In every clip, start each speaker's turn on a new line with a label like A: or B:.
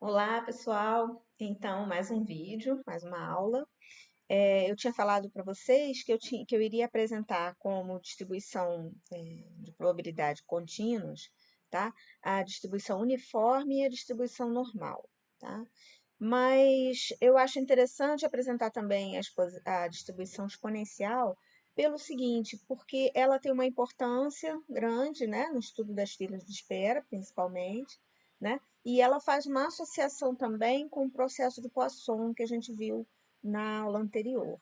A: Olá, pessoal! Então, mais um vídeo, mais uma aula. Eu tinha falado para vocês que eu iria apresentar como distribuição de probabilidade contínuas, tá? A distribuição uniforme e a distribuição normal, tá? Mas eu acho interessante apresentar também a distribuição exponencial pelo seguinte, porque ela tem uma importância grande, né, no estudo das filas de espera, principalmente, né? E ela faz uma associação também com o processo de Poisson que a gente viu na aula anterior.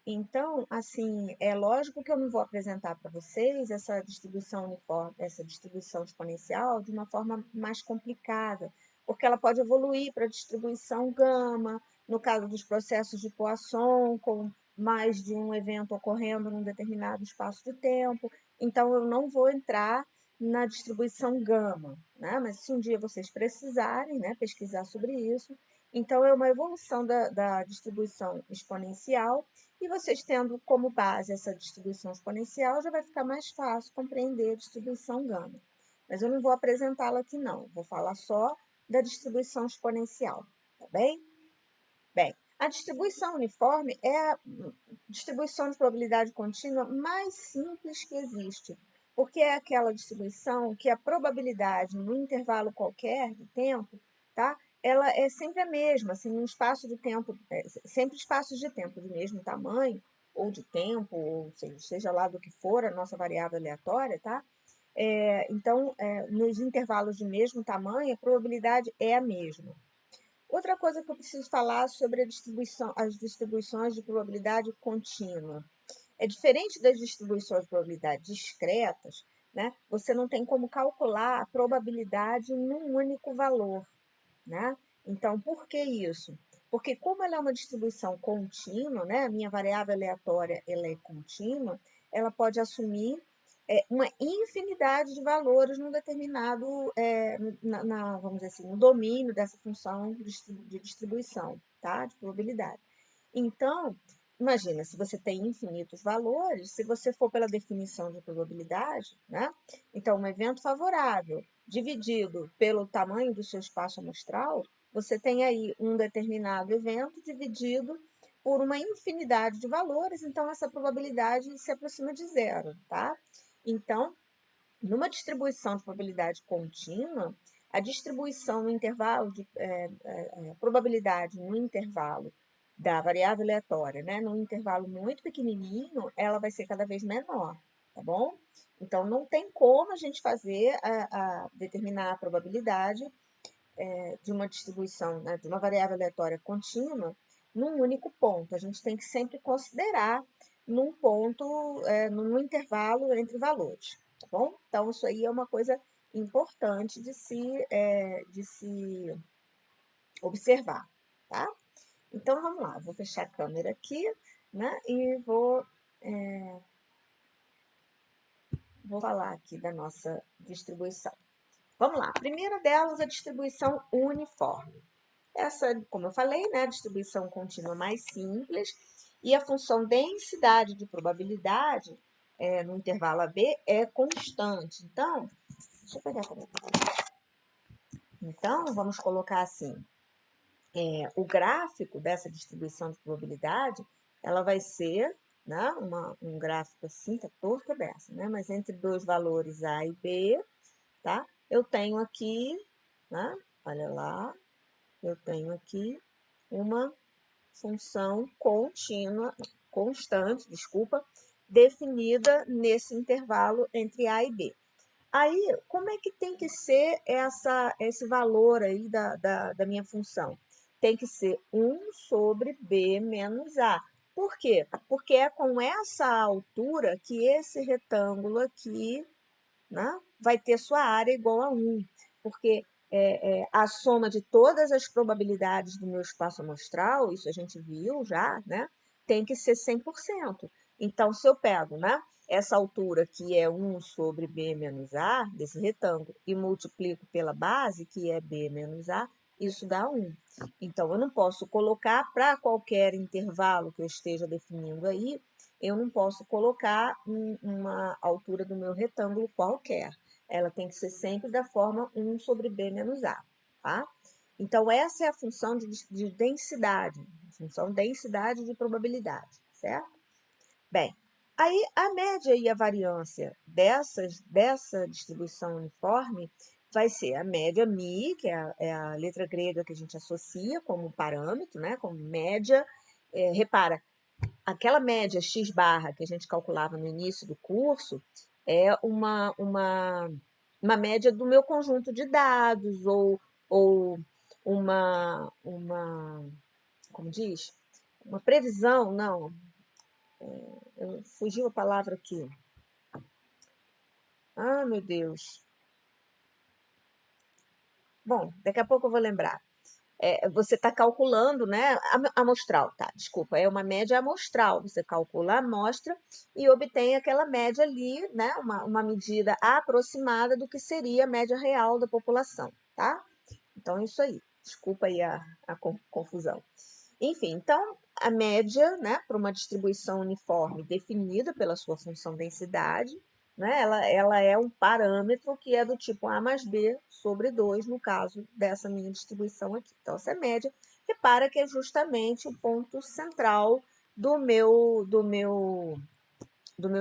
A: Então, assim, é lógico que eu não vou apresentar para vocês essa distribuição uniforme, essa distribuição exponencial de uma forma mais complicada, porque ela pode evoluir para a distribuição gama, no caso dos processos de Poisson, com mais de um evento ocorrendo num determinado espaço de tempo. Então, eu não vou entrar na distribuição gama, né? Mas se um dia vocês precisarem, né, pesquisar sobre isso, então é uma evolução da distribuição exponencial e vocês tendo como base essa distribuição exponencial, já vai ficar mais fácil compreender a distribuição gama. Mas eu não vou apresentá-la aqui não, vou falar só da distribuição exponencial, tá bem? Bem, a distribuição uniforme é a distribuição de probabilidade contínua mais simples que existe, porque é aquela distribuição que a probabilidade no intervalo qualquer de tempo, tá? Ela é sempre a mesma, assim, num espaço de tempo, sempre espaços de tempo de mesmo tamanho, ou de tempo, ou seja lá do que for a nossa variável aleatória, tá? Então, nos intervalos de mesmo tamanho, a probabilidade é a mesma. Outra coisa que eu preciso falar sobre as distribuições de probabilidade contínua. É diferente das distribuições de probabilidade discretas, né? Você não tem como calcular a probabilidade num único valor, né? Então, por que isso? Porque como ela é uma distribuição contínua, né? A minha variável aleatória ela é contínua, ela pode assumir uma infinidade de valores num determinado, vamos dizer assim, no domínio dessa função de distribuição, tá? De probabilidade. Então, imagina, se você tem infinitos valores, se você for pela definição de probabilidade, né? Então, um evento favorável dividido pelo tamanho do seu espaço amostral, você tem aí um determinado evento dividido por uma infinidade de valores, então essa probabilidade se aproxima de zero, tá? Então, numa distribuição de probabilidade contínua, a distribuição no intervalo de probabilidade no intervalo da variável aleatória, né, num intervalo muito pequenininho, ela vai ser cada vez menor, tá bom? Então, não tem como a gente fazer determinar a probabilidade de uma distribuição, né, de uma variável aleatória contínua num único ponto. A gente tem que sempre considerar num ponto, num intervalo entre valores, tá bom? Então, isso aí é uma coisa importante de se observar, tá? Então, vamos lá, vou fechar a câmera aqui, né, e vou falar aqui da nossa distribuição. Vamos lá, a primeira delas, a distribuição uniforme. Essa, como eu falei, né, a distribuição contínua mais simples e a função densidade de probabilidade no intervalo AB é constante. Então, deixa eu pegar a. Então, vamos colocar assim, o gráfico dessa distribuição de probabilidade, ela vai ser, né, um gráfico assim, tá torto dessa, né, mas entre dois valores A e B, tá? Eu tenho aqui, né, olha lá, eu tenho aqui uma função contínua, constante, desculpa, definida nesse intervalo entre A e B. Aí, como é que tem que ser esse valor aí da minha função? Tem que ser 1 sobre B menos A. Por quê? Porque é com essa altura que esse retângulo aqui, né, vai ter sua área igual a 1. Porque a soma de todas as probabilidades do meu espaço amostral, isso a gente viu já, né, tem que ser 100%. Então, se eu pego, né, essa altura que é 1 sobre B menos A, desse retângulo, e multiplico pela base, que é B menos A, isso dá 1. Então, eu não posso colocar para qualquer intervalo que eu esteja definindo aí, eu não posso colocar uma altura do meu retângulo qualquer. Ela tem que ser sempre da forma 1 sobre B menos A, tá? Então, essa é a função de densidade, função densidade de probabilidade, certo? Bem, aí a média e a variância dessa distribuição uniforme vai ser a média μ, que é a letra grega que a gente associa como parâmetro, né, como média. Repara, aquela média x barra que a gente calculava no início do curso é uma média do meu conjunto de dados, ou como diz? Uma previsão, não, fugiu a palavra aqui. Ah, meu Deus. Bom, daqui a pouco eu vou lembrar. Você está calculando, né? Amostral, tá? Desculpa, é uma média amostral. Você calcula a amostra e obtém aquela média ali, né? Uma medida aproximada do que seria a média real da população, tá? Então, isso aí. Desculpa aí a confusão. Enfim, então, a média, né, para uma distribuição uniforme definida pela sua função densidade, né, ela é um parâmetro que é do tipo A mais B sobre 2, no caso dessa minha distribuição aqui. Então, essa é média. Repara que é justamente o ponto central do meu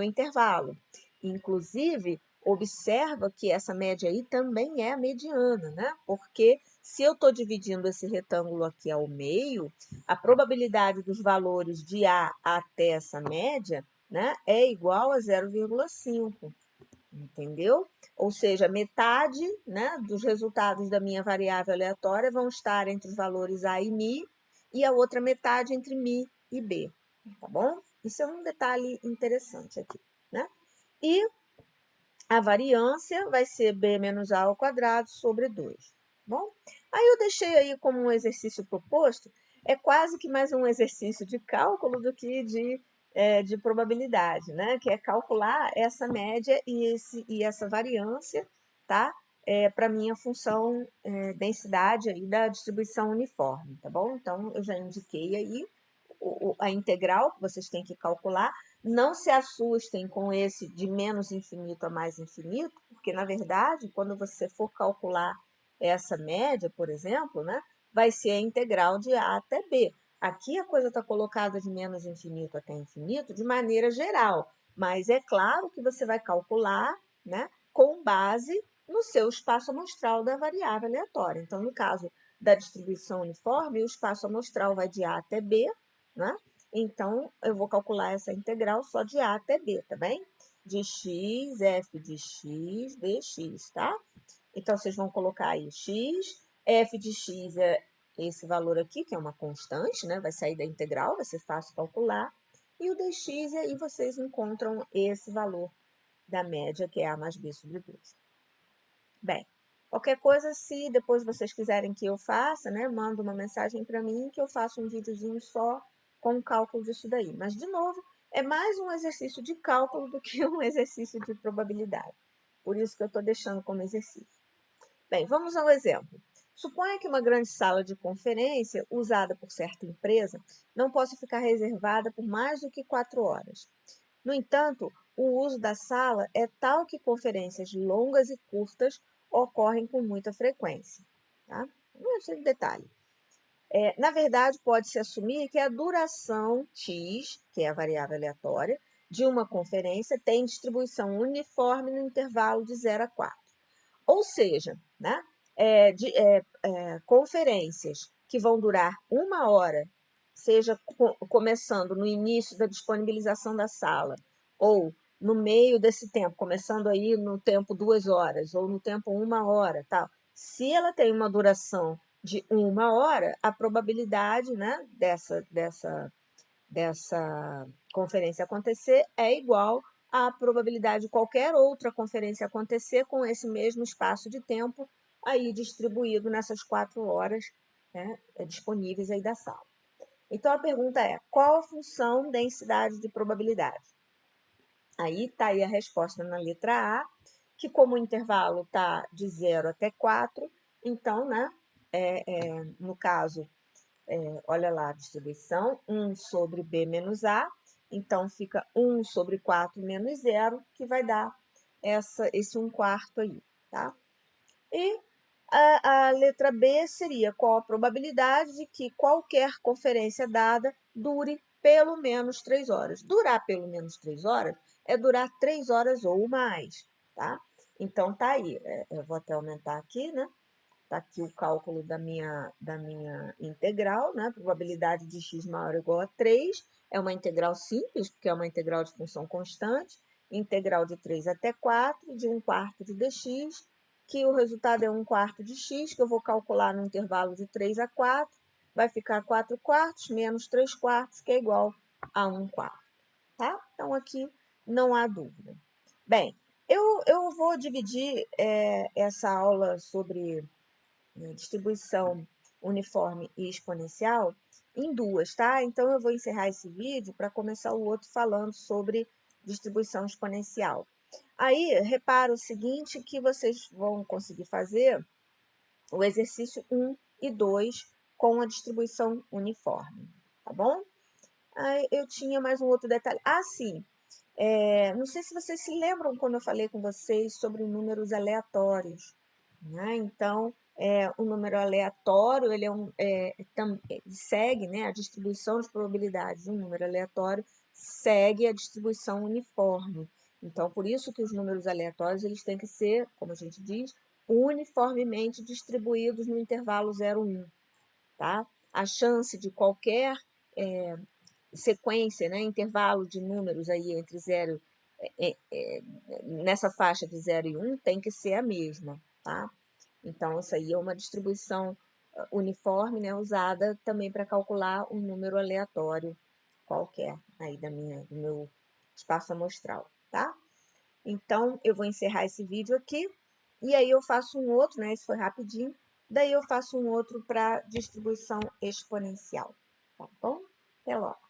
A: intervalo. Inclusive, observa que essa média aí também é a mediana, né? Porque se eu estou dividindo esse retângulo aqui ao meio, a probabilidade dos valores de A até essa média, né, é igual a 0,5, entendeu? Ou seja, metade, né, dos resultados da minha variável aleatória vão estar entre os valores A e μ, e a outra metade entre μ e B, tá bom? Isso é um detalhe interessante aqui, né? E a variância vai ser b menos a ao quadrado sobre 2. Bom, aí eu deixei aí como um exercício proposto, é quase que mais um exercício de cálculo do que de probabilidade, né? Que é calcular essa média e essa variância, tá? Para minha função densidade aí da distribuição uniforme, tá bom? Então, eu já indiquei aí a integral que vocês têm que calcular. Não se assustem com esse de menos infinito a mais infinito, porque, na verdade, quando você for calcular essa média, por exemplo, né, vai ser a integral de A até B. Aqui a coisa está colocada de menos infinito até infinito de maneira geral, mas é claro que você vai calcular, né, com base no seu espaço amostral da variável aleatória. Então, no caso da distribuição uniforme, o espaço amostral vai de A até B, né? Então, eu vou calcular essa integral só de A até B, tá bem? De x, f de x, dx, tá? Então, vocês vão colocar aí x, f de x é esse valor aqui, que é uma constante, né? Vai sair da integral, vai ser fácil calcular. E o dx, e aí vocês encontram esse valor da média, que é A mais B sobre 2. Bem, qualquer coisa, se depois vocês quiserem que eu faça, né, manda uma mensagem para mim que eu faço um videozinho só com o cálculo disso daí. Mas, de novo, é mais um exercício de cálculo do que um exercício de probabilidade. Por isso que eu estou deixando como exercício. Bem, vamos ao exemplo. Suponha que uma grande sala de conferência, usada por certa empresa, não possa ficar reservada por mais do que 4 horas. No entanto, o uso da sala é tal que conferências longas e curtas ocorrem com muita frequência. Tá? Esse detalhe. Na verdade, pode-se assumir que a duração x, que é a variável aleatória, de uma conferência tem distribuição uniforme no intervalo de 0 a 4. Ou seja, né, conferências que vão durar 1 hora, seja começando no início da disponibilização da sala, ou no meio desse tempo, começando aí no tempo 2 horas, ou no tempo 1 hora, tal. Se ela tem uma duração de 1 hora, a probabilidade, né, dessa conferência acontecer é igual à probabilidade de qualquer outra conferência acontecer com esse mesmo espaço de tempo aí distribuído nessas 4 horas, né, disponíveis aí da sala. Então, a pergunta é, qual a função densidade de probabilidade? Aí está aí a resposta na letra A, que como o intervalo está de 0 até 4, então, né, no caso, olha lá a distribuição, 1 sobre B menos A, então fica 1 sobre 4 menos 0, que vai dar esse 1/4 aí, tá? E A letra B seria qual a probabilidade de que qualquer conferência dada dure pelo menos 3 horas. Durar pelo menos 3 horas é durar 3 horas ou mais, tá? Então, tá aí. Eu vou até aumentar aqui, né? Tá aqui o cálculo da minha integral, né? Probabilidade de x maior ou igual a 3. É uma integral simples, porque é uma integral de função constante. Integral de 3 até 4, de 1/4 de dx, que o resultado é 1/4 de x, que eu vou calcular no intervalo de 3 a 4. Vai ficar 4/4 menos 3/4, que é igual a 1/4, tá? Então, aqui não há dúvida. Bem, eu vou dividir essa aula sobre distribuição uniforme e exponencial em duas, tá? Então, eu vou encerrar esse vídeo para começar o outro falando sobre distribuição exponencial. Aí, repara o seguinte, que vocês vão conseguir fazer o exercício 1 e 2 com a distribuição uniforme, tá bom? Aí, eu tinha mais um outro detalhe. Ah, sim. Não sei se vocês se lembram quando eu falei com vocês sobre números aleatórios, né? Então, o número aleatório ele segue, né, a distribuição de probabilidades. Um número aleatório segue a distribuição uniforme. Então, por isso que os números aleatórios eles têm que ser, como a gente diz, uniformemente distribuídos no intervalo 0, 1, tá? A chance de qualquer sequência, né, intervalo de números aí entre 0, nessa faixa de 0 e 1, tem que ser a mesma, tá? Então, isso aí é uma distribuição uniforme, né, usada também para calcular um número aleatório qualquer aí do meu espaço amostral, tá? Então, eu vou encerrar esse vídeo aqui, e aí eu faço um outro, né, esse foi rapidinho, daí eu faço um outro para distribuição exponencial, tá bom? Até logo!